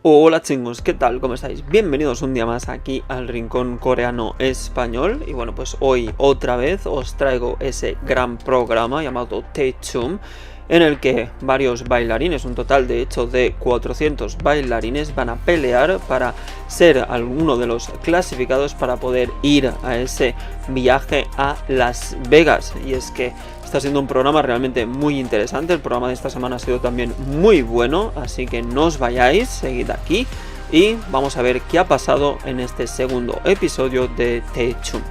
Hola chingos, ¿qué tal? ¿Cómo estáis? Bienvenidos un día más aquí al Rincón Coreano Español. Y bueno, pues hoy otra vez os traigo ese gran programa llamado Taechum, en el que varios bailarines, un total de hecho de 400 bailarines, van a pelear para ser alguno de los clasificados para poder ir a ese viaje a Las Vegas. Y es que está siendo un programa realmente muy interesante. El programa de esta semana ha sido también muy bueno, así que no os vayáis, seguid aquí y vamos a ver qué ha pasado en este segundo episodio de Taechum.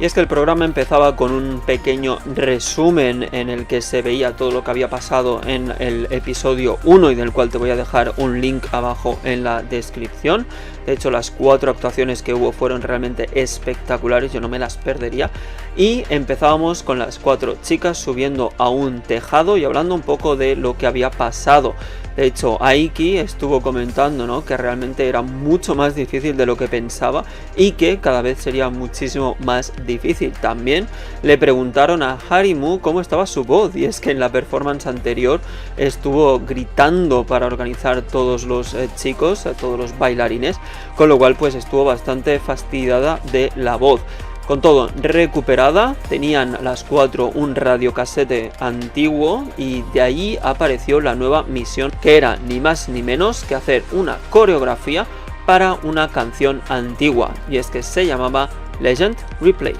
Y es que el programa empezaba con un pequeño resumen en el que se veía todo lo que había pasado en el episodio 1 y del cual te voy a dejar un link abajo en la descripción. De hecho, las 4 actuaciones que hubo fueron realmente espectaculares, yo no me las perdería. Y empezábamos con las 4 chicas subiendo a un tejado y hablando un poco de lo que había pasado. De hecho, Aiki estuvo comentando, ¿no?, que realmente era mucho más difícil de lo que pensaba y que cada vez sería muchísimo más difícil. También le preguntaron a Harimu cómo estaba su voz, y es que en la performance anterior estuvo gritando para organizar todos los chicos, todos los bailarines, con lo cual pues estuvo bastante fastidiada de la voz. Con todo, recuperada, tenían las 4 un radiocasete antiguo y de allí apareció la nueva misión, que era ni más ni menos que hacer una coreografía para una canción antigua, y es que se llamaba Legend Replay.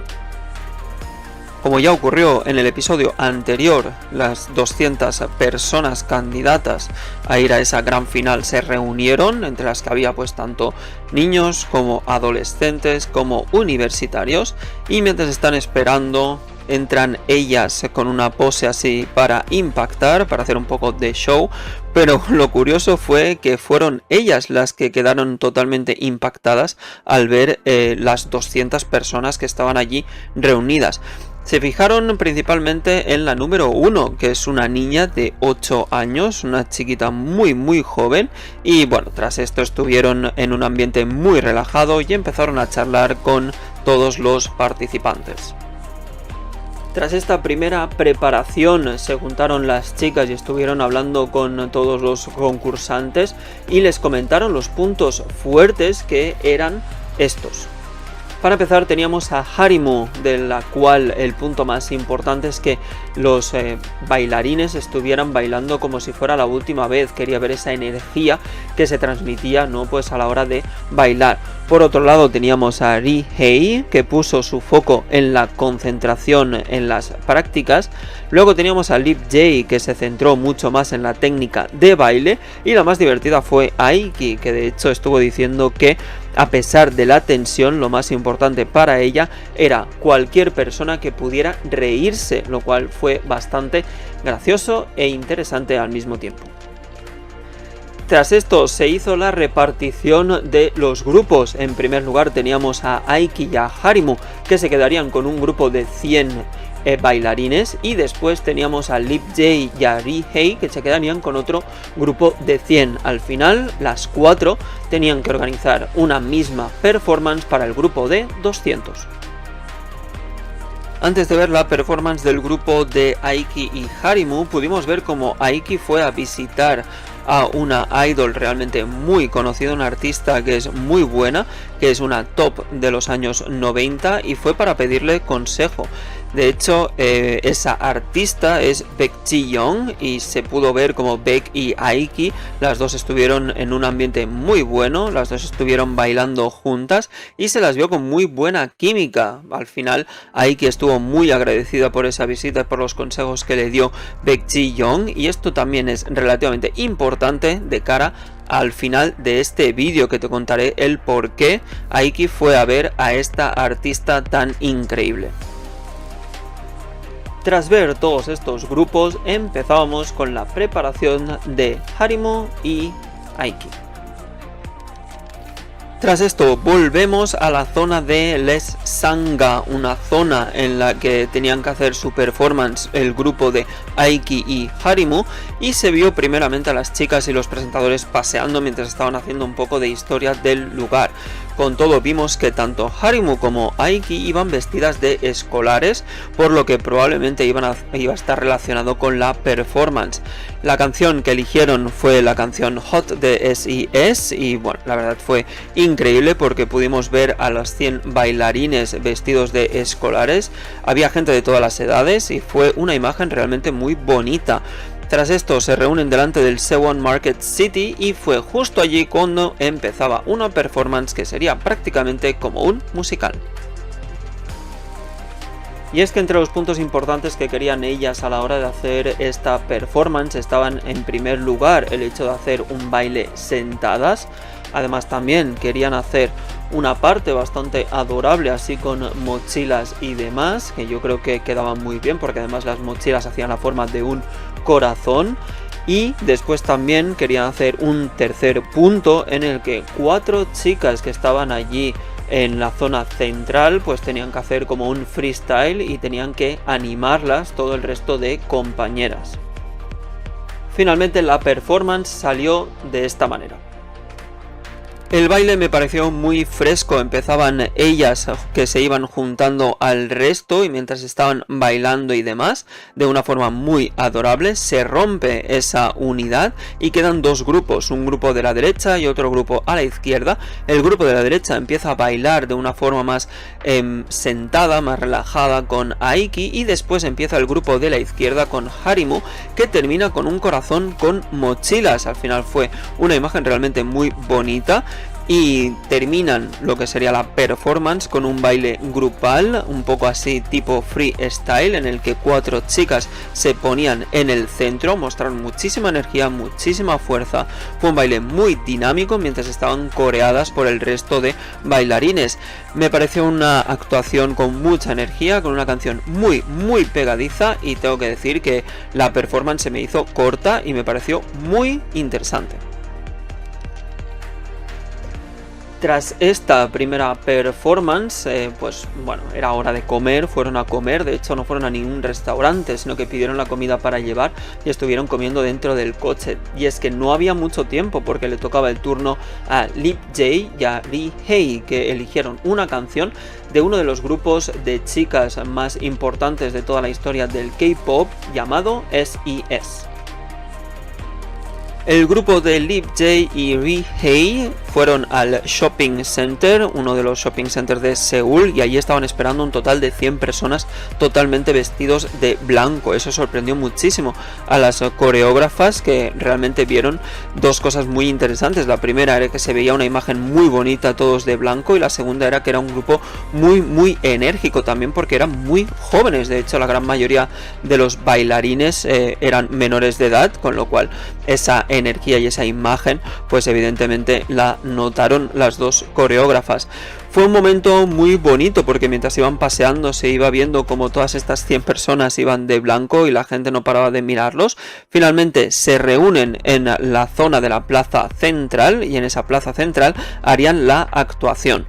Como ya ocurrió en el episodio anterior, las 200 personas candidatas a ir a esa gran final se reunieron, entre las que había pues tanto niños como adolescentes como universitarios, y mientras están esperando entran ellas con una pose así para impactar, para hacer un poco de show, pero lo curioso fue que fueron ellas las que quedaron totalmente impactadas al ver las 200 personas que estaban allí reunidas. Se fijaron principalmente en la número 1, que es una niña de 8 años, una chiquita muy joven, y bueno, tras esto estuvieron en un ambiente muy relajado y empezaron a charlar con todos los participantes. Tras esta primera preparación se juntaron las chicas y estuvieron hablando con todos los concursantes y les comentaron los puntos fuertes, que eran estos. Para empezar teníamos a Harimu, de la cual el punto más importante es que los bailarines estuvieran bailando como si fuera la última vez. Quería ver esa energía que se transmitía, ¿no?, pues a la hora de bailar. Por otro lado teníamos a Ri-hei, que puso su foco en la concentración en las prácticas. Luego teníamos a Lip-jae, que se centró mucho más en la técnica de baile. Y la más divertida fue Aiki, que de hecho estuvo diciendo que a pesar de la tensión, lo más importante para ella era cualquier persona que pudiera reírse, lo cual fue bastante gracioso e interesante al mismo tiempo. Tras esto se hizo la repartición de los grupos. En primer lugar teníamos a Aiki y a Harimu, que se quedarían con un grupo de 100 bailarines, y después teníamos a Lip-jae y a Ri-hei, que se quedarían con otro grupo de 100. Al final las 4 tenían que organizar una misma performance para el grupo de 200. Antes de ver la performance del grupo de Aiki y Harimu, pudimos ver cómo Aiki fue a visitar a una idol realmente muy conocida, una artista que es muy buena, que es una top de los años 90, y fue para pedirle consejo. De hecho, esa artista es Baek Ji-young, y se pudo ver como Baek y Aiki, las dos estuvieron en un ambiente muy bueno, las dos estuvieron bailando juntas y se las vio con muy buena química. Al final, Aiki estuvo muy agradecida por esa visita y por los consejos que le dio Baek Ji-young, y esto también es relativamente importante de cara al final de este vídeo, que te contaré el por qué Aiki fue a ver a esta artista tan increíble. Tras ver todos estos grupos, empezábamos con la preparación de Harimu y Aiki. Tras esto volvemos a la zona de Les Sanga, una zona en la que tenían que hacer su performance el grupo de Aiki y Harimu, y se vio primeramente a las chicas y los presentadores paseando mientras estaban haciendo un poco de historia del lugar. Con todo vimos que tanto Harimu como Aiki iban vestidas de escolares, por lo que probablemente iba a estar relacionado con la performance. La canción que eligieron fue la canción Hot de SES y bueno, la verdad fue increíble porque pudimos ver a los 100 bailarines vestidos de escolares. Había gente de todas las edades y fue una imagen realmente muy bonita. Tras esto se reúnen delante del Sewon Market City y fue justo allí cuando empezaba una performance que sería prácticamente como un musical. Y es que entre los puntos importantes que querían ellas a la hora de hacer esta performance estaban en primer lugar el hecho de hacer un baile sentadas. Además también querían hacer una parte bastante adorable así con mochilas y demás, que yo creo que quedaban muy bien porque además las mochilas hacían la forma de un corazón. Y después también querían hacer un tercer punto en el que 4 chicas que estaban allí en la zona central pues tenían que hacer como un freestyle y tenían que animarlas todo el resto de compañeras. Finalmente la performance salió de esta manera. El baile me pareció muy fresco, empezaban ellas que se iban juntando al resto y mientras estaban bailando y demás, de una forma muy adorable, se rompe esa unidad y quedan dos grupos, un grupo de la derecha y otro grupo a la izquierda. El grupo de la derecha empieza a bailar de una forma más sentada, más relajada con Aiki y después empieza el grupo de la izquierda con Harimu que termina con un corazón con mochilas. Al final fue una imagen realmente muy bonita. Y terminan lo que sería la performance con un baile grupal, un poco así tipo freestyle, en el que 4 chicas se ponían en el centro, mostraron muchísima energía, muchísima fuerza. Fue un baile muy dinámico mientras estaban coreadas por el resto de bailarines. Me pareció una actuación con mucha energía, con una canción muy pegadiza y tengo que decir que la performance se me hizo corta y me pareció muy interesante. Tras esta primera performance, pues bueno, era hora de comer, fueron a comer, de hecho no fueron a ningún restaurante, sino que pidieron la comida para llevar y estuvieron comiendo dentro del coche. Y es que no había mucho tiempo porque le tocaba el turno a Lip Jae y a Ri Hye, que eligieron una canción de uno de los grupos de chicas más importantes de toda la historia del K-pop llamado SES. El grupo de Lip Jae y Ri Hye fueron al shopping center, uno de los shopping centers de Seúl, y allí estaban esperando un total de 100 personas totalmente vestidos de blanco. Eso sorprendió muchísimo a las coreógrafas, que realmente vieron dos cosas muy interesantes. La primera era que se veía una imagen muy bonita todos de blanco, y la segunda era que era un grupo muy enérgico también porque eran muy jóvenes. De hecho, la gran mayoría de los bailarines eran menores de edad, con lo cual esa energía y esa imagen pues evidentemente la notaron las dos coreógrafas. Fue un momento muy bonito porque mientras iban paseando se iba viendo como todas estas 100 personas iban de blanco y la gente no paraba de mirarlos. Finalmente se reúnen en la zona de la plaza central y en esa plaza central harían la actuación.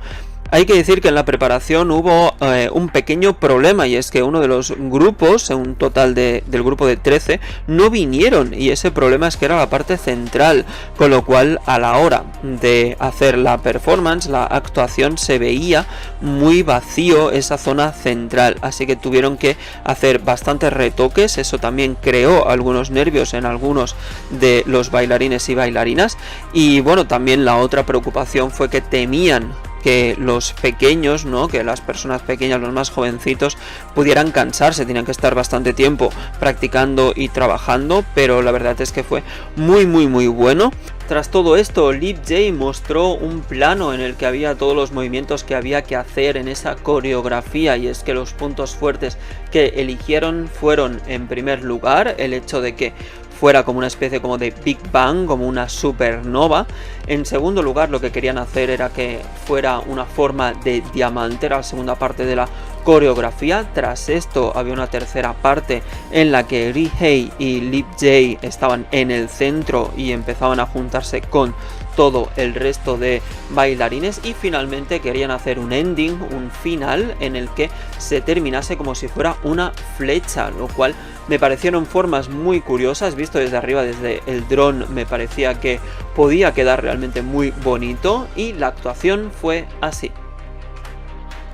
Hay que decir que en la preparación hubo un pequeño problema, y es que uno de los grupos, un total del grupo de 13, no vinieron, y ese problema es que era la parte central, con lo cual a la hora de hacer la performance, la actuación, se veía muy vacío esa zona central, así que tuvieron que hacer bastantes retoques. Eso también creó algunos nervios en algunos de los bailarines y bailarinas, y bueno, también la otra preocupación fue que temían que los pequeños, ¿no? Que las personas pequeñas, los más jovencitos, pudieran cansarse, tenían que estar bastante tiempo practicando y trabajando, pero la verdad es que fue muy bueno. Tras todo esto, Lip Jae mostró un plano en el que había todos los movimientos que había que hacer en esa coreografía, y es que los puntos fuertes que eligieron fueron, en primer lugar, el hecho de que fuera como una especie como de Big Bang, como una supernova. En segundo lugar, lo que querían hacer era que fuera una forma de diamante, era la segunda parte de la coreografía. Tras esto había una tercera parte en la que Ri Hye y Lip Jae estaban en el centro y empezaban a juntarse con todo el resto de bailarines, y finalmente querían hacer un ending, un final en el que se terminase como si fuera una flecha, lo cual Me parecieron formas muy curiosas, visto desde arriba, desde el dron, me parecía que podía quedar realmente muy bonito y la actuación fue así.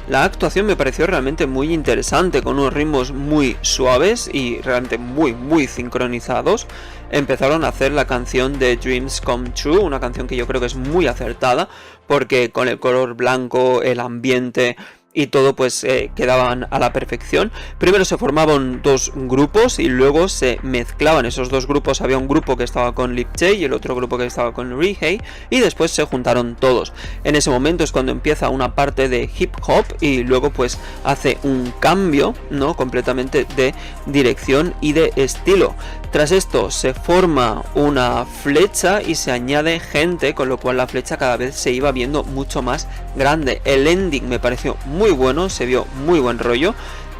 La actuación me pareció realmente muy interesante, con unos ritmos muy suaves y realmente muy sincronizados. Empezaron a hacer la canción de Dreams Come True, una canción que yo creo que es muy acertada, porque con el color blanco, el ambiente y todo pues quedaban a la perfección. Primero se formaban dos grupos y luego se mezclaban esos dos grupos. Había un grupo que estaba con Lip J y el otro grupo que estaba con Rihei, y después se juntaron todos. En ese momento es cuando empieza una parte de hip hop y luego pues hace un cambio, ¿no?, completamente de dirección y de estilo. Tras esto se forma una flecha y se añade gente, con lo cual la flecha cada vez se iba viendo mucho más grande. El ending me pareció muy bueno, se vio muy buen rollo.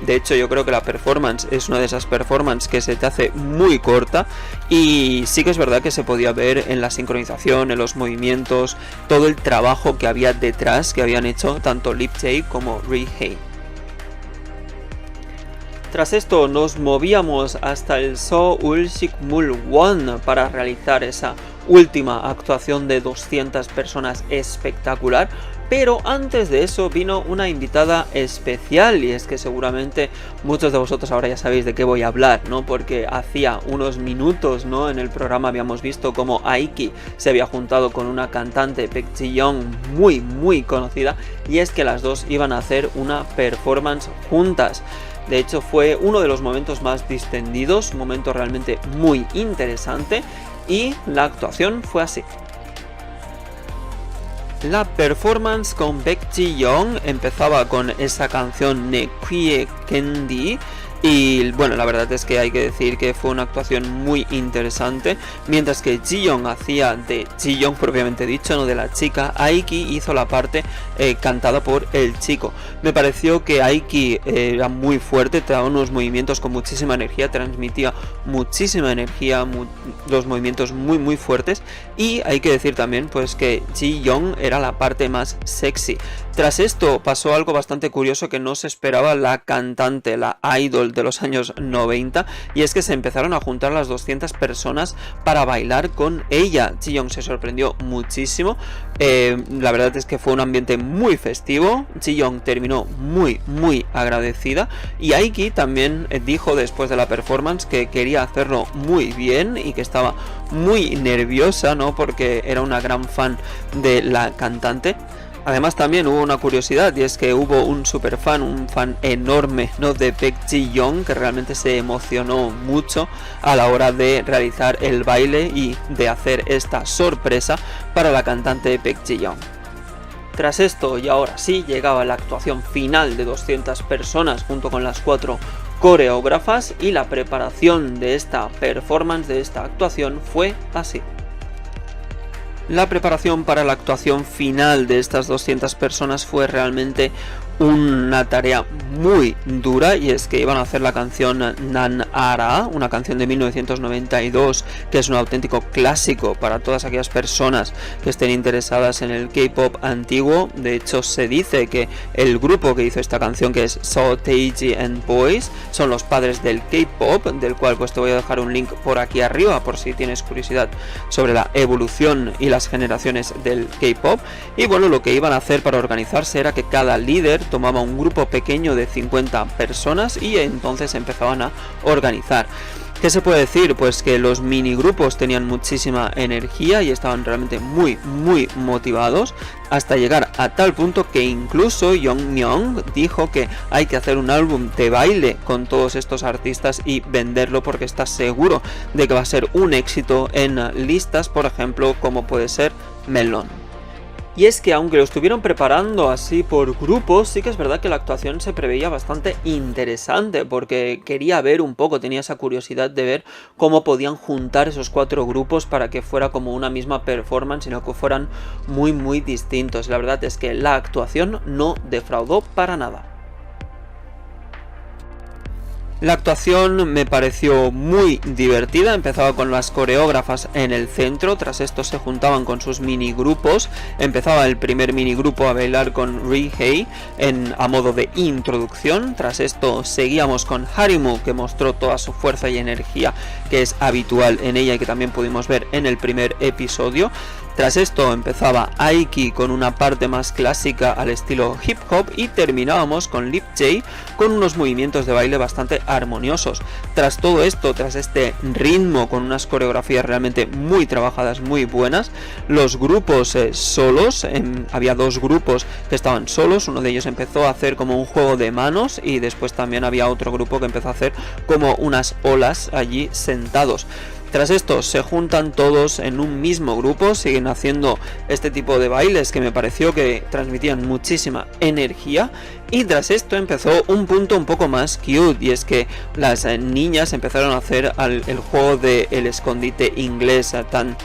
De hecho, yo creo que la performance es una de esas performances que se te hace muy corta, y sí que es verdad que se podía ver en la sincronización, en los movimientos, todo el trabajo que había detrás, que habían hecho tanto Lip J como Rihei. Tras esto nos movíamos hasta el Seoul Sikmul Won para realizar esa última actuación de 200 personas espectacular. Pero antes de eso vino una invitada especial, y es que seguramente muchos de vosotros ahora ya sabéis de qué voy a hablar, ¿no? Porque hacía unos minutos, ¿no?, en el programa habíamos visto cómo Aiki se había juntado con una cantante, Baek Ji-young, muy conocida, y es que las dos iban a hacer una performance juntas. De hecho fue uno de los momentos más distendidos, un momento realmente muy interesante, y la actuación fue así. La performance con Baek Ji-young empezaba con esa canción Nekwie Kendi. Y bueno, la verdad es que hay que decir que fue una actuación muy interesante. Mientras que Ji-young hacía de Ji-young propiamente dicho, no de la chica, Aiki hizo la parte cantada por el chico. Me pareció que Aiki era muy fuerte, traía unos movimientos con muchísima energía, transmitía muchísima energía, los movimientos muy fuertes. Y hay que decir también pues que Ji-young era la parte más sexy. Tras esto pasó algo bastante curioso que no se esperaba la cantante, la idol de los años 90, y es que se empezaron a juntar las 200 personas para bailar con ella. Ji-young se sorprendió muchísimo, la verdad es que fue un ambiente muy festivo. Ji-young terminó muy agradecida, y Aiki también dijo después de la performance que quería hacerlo muy bien y que estaba muy nerviosa, ¿no?, porque era una gran fan de la cantante. Además también hubo una curiosidad, y es que hubo un super fan, un fan enorme, ¿no?, de Baek Ji-young, que realmente se emocionó mucho a la hora de realizar el baile y de hacer esta sorpresa para la cantante Baek Ji-young. Tras esto, y ahora sí, llegaba la actuación final de 200 personas junto con las 4 coreógrafas, y la preparación de esta performance, de esta actuación, fue así. La preparación para la actuación final de estas 200 personas fue realmente una tarea muy dura, y es que iban a hacer la canción Nan Ara, una canción de 1992 que es un auténtico clásico para todas aquellas personas que estén interesadas en el K-pop antiguo. De hecho se dice que el grupo que hizo esta canción, que es So Taiji and Boys, son los padres del K-pop, del cual pues te voy a dejar un link por aquí arriba por si tienes curiosidad sobre la evolución y las generaciones del K-pop. Y bueno, lo que iban a hacer para organizarse era que cada líder tomaba un grupo pequeño de 50 personas y entonces empezaban a organizar. ¿Qué se puede decir? Pues que los mini grupos tenían muchísima energía y estaban realmente muy motivados, hasta llegar a tal punto que incluso Yeonmyeon dijo que hay que hacer un álbum de baile con todos estos artistas y venderlo, porque está seguro de que va a ser un éxito en listas, por ejemplo, como puede ser Melon. Y es que aunque lo estuvieron preparando así por grupos, sí que es verdad que la actuación se preveía bastante interesante, porque quería ver un poco, tenía esa curiosidad de ver cómo podían juntar esos 4 grupos para que fuera como una misma performance, sino que fueran muy distintos. La verdad es que la actuación no defraudó para nada. La actuación me pareció muy divertida, empezaba con las coreógrafas en el centro, tras esto se juntaban con sus minigrupos, empezaba el primer minigrupo a bailar con Rihei a modo de introducción, tras esto seguíamos con Harimu, que mostró toda su fuerza y energía que es habitual en ella y que también pudimos ver en el primer episodio. Tras esto empezaba Aiki con una parte más clásica al estilo hip hop y terminábamos con Lip J con unos movimientos de baile bastante armoniosos. Tras todo esto, tras este ritmo con unas coreografías realmente muy trabajadas, muy buenas, los grupos solos, había dos grupos que estaban solos, uno de ellos empezó a hacer como un juego de manos y después también había otro grupo que empezó a hacer como unas olas allí sentados. Tras esto se juntan todos en un mismo grupo, siguen haciendo este tipo de bailes que me pareció que transmitían muchísima energía, y tras esto empezó un punto un poco más cute, y es que las niñas empezaron a hacer el juego del escondite inglés tan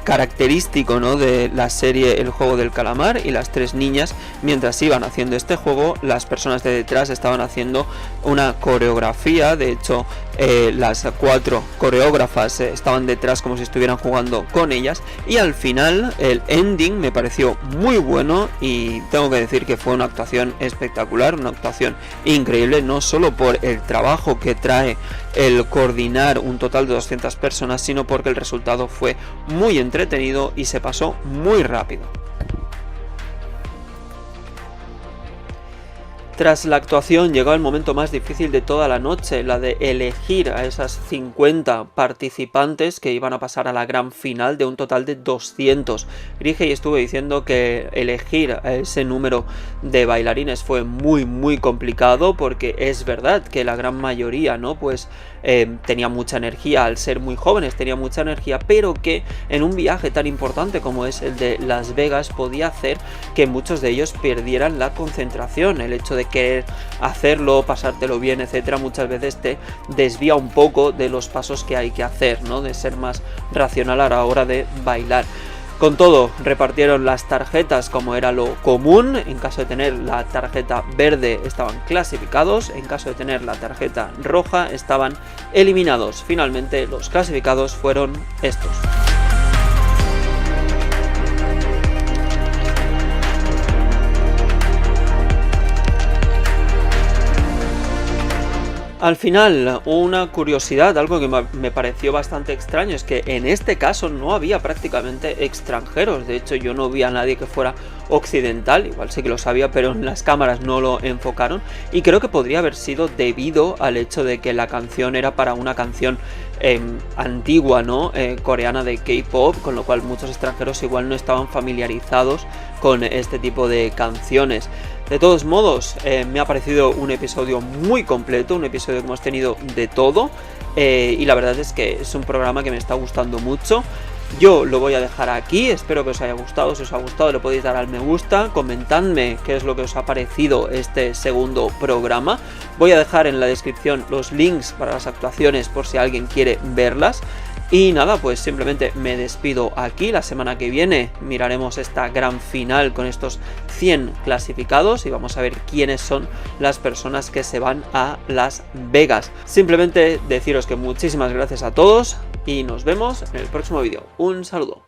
característico, ¿no?, de la serie El Juego del Calamar, y las tres niñas, mientras iban haciendo este juego, las personas de detrás estaban haciendo una coreografía. De hecho, las cuatro coreógrafas estaban detrás como si estuvieran jugando con ellas, y al final el ending me pareció muy bueno y tengo que decir que fue una actuación espectacular, una actuación increíble, no solo por el trabajo que trae el coordinar un total de 200 personas, sino porque el resultado fue muy entretenido y se pasó muy rápido. Tras la actuación llegó el momento más difícil de toda la noche, la de elegir a esas 50 participantes que iban a pasar a la gran final de un total de 200. Rihei estuvo diciendo que elegir a ese número de bailarines fue muy complicado, porque es verdad que la gran mayoría, ¿no?, pues tenía mucha energía, al ser muy jóvenes tenía mucha energía, pero que en un viaje tan importante como es el de Las Vegas podía hacer que muchos de ellos perdieran la concentración. El hecho de querer hacerlo, pasártelo bien, etcétera, muchas veces te desvía un poco de los pasos que hay que hacer, ¿no?, de ser más racional a la hora de bailar. Con todo, repartieron las tarjetas como era lo común. En caso de tener la tarjeta verde estaban clasificados, en caso de tener la tarjeta roja estaban eliminados. Finalmente los clasificados fueron estos. Al final, una curiosidad, algo que me pareció bastante extraño, es que en este caso no había prácticamente extranjeros. De hecho, yo no vi a nadie que fuera occidental, igual sí que lo sabía, pero en las cámaras no lo enfocaron, y creo que podría haber sido debido al hecho de que la canción era para una canción antigua, ¿no?, coreana de K-pop, con lo cual muchos extranjeros igual no estaban familiarizados con este tipo de canciones. De todos modos, me ha parecido un episodio muy completo, un episodio que hemos tenido de todo, y la verdad es que es un programa que me está gustando mucho. Yo lo voy a dejar aquí, espero que os haya gustado. Si os ha gustado le podéis dar al me gusta, comentadme qué es lo que os ha parecido este segundo programa. Voy a dejar en la descripción los links para las actuaciones por si alguien quiere verlas. Y nada, pues simplemente me despido aquí. La semana que viene miraremos esta gran final con estos 100 clasificados y vamos a ver quiénes son las personas que se van a Las Vegas. Simplemente deciros que muchísimas gracias a todos y nos vemos en el próximo vídeo. Un saludo.